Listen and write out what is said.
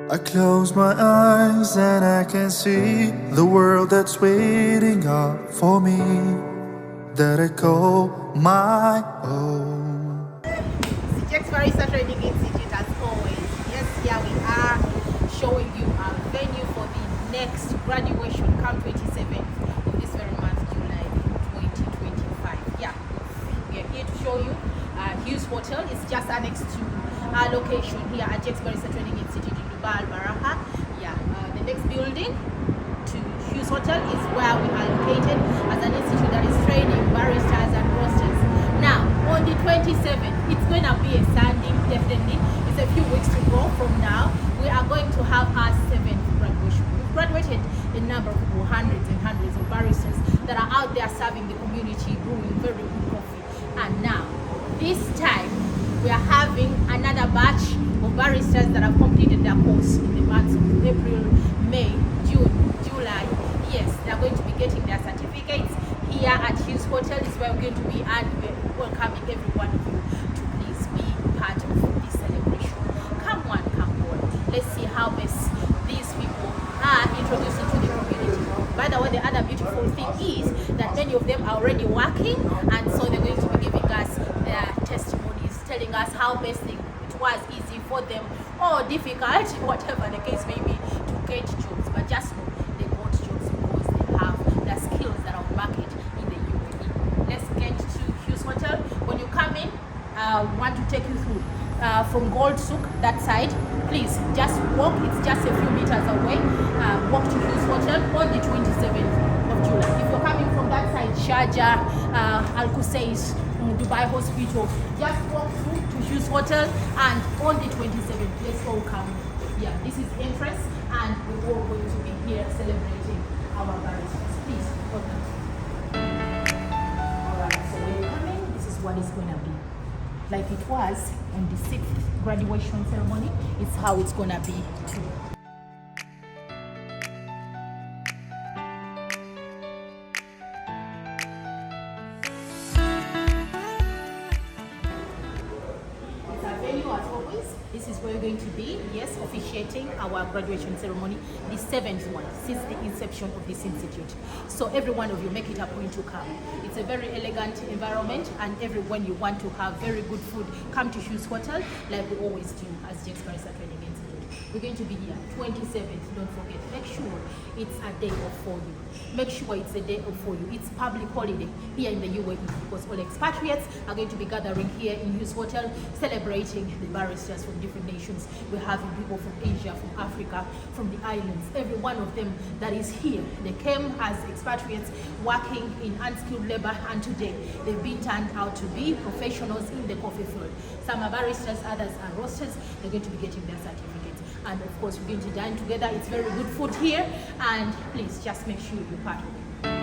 I close my eyes and I can see the world that's waiting up for me, that I call my own. Jex Barista Institute, as always. Yes, here we are showing you our venue for the next graduation, come 27th of this very month, July 2025. Yeah, we are here to show you Hues Hotel. It's just annexed to our location here at Jex Barista Institute in Dubai, Baraha. Yeah, the next building to Hues Hotel is where we are located as an institute that is training baristas and roasters. Now, on the 27th, it's going to be a Sunday, definitely. It's a few weeks to go from now. We are going to have our 7th graduation. We've graduated a number of people, hundreds and hundreds of baristas that are out there serving the community, brewing very good coffee. And now, this time, we are having another batch of baristas that have completed their course in the months of April, May, June, July. Yes, they are going to be getting their certificates here at Hues Hotel. Is where we're going to be, and we're welcoming every one of you to please be part of this celebration. Come on, let's see how best these people are introduced into the community. By the way, the other beautiful thing is that many of them are already working, and so they're going to be giving us their testimonies, telling us how best it was easy for them or difficult, whatever the case may be, to get jobs. But just know they got jobs because they have the skills that are on market in the UAE. Let's get to Hues Hotel. When you come in, I want to take you through from Gold Souk, that side. Please just walk, it's just a few meters away. Walk to Hues Hotel on the 27th of July. If you're coming from that side, Sharjah, Al Qusais, Dubai Hospital, just walk through to Hues Hotel, and on the 27th, let's all come. Yeah, this is entrance, and we're all going to be here celebrating our baristas. Please, welcome. Alright, so when you come in, this is what it's going to be. Like it was on the 6th graduation ceremony, it's how it's going to be too. As always, this is where you're going to be, yes, officiating our graduation ceremony, the 7th one since the inception of this institute. So every one of you, make it a point to come. It's a very elegant environment, and everyone you want to have very good food, come to Hues Hotel like we always do as Jex Barista Institute. We're going to be here 27th, don't forget. Make sure it's a day off for you. Make sure it's a day off for you. It's public holiday here in the UAE because all expatriates are going to be gathering here in Hues Hotel, celebrating the baristas from different nations. We're having people from Asia, from Africa, from the islands. Every one of them that is here, they came as expatriates working in unskilled labor, and today they've been turned out to be professionals in the coffee field. Some are baristas, others are roasters. They're going to be getting their certificates. And of course, we're going to dine together. It's very good food here, and please just make sure you're part of it.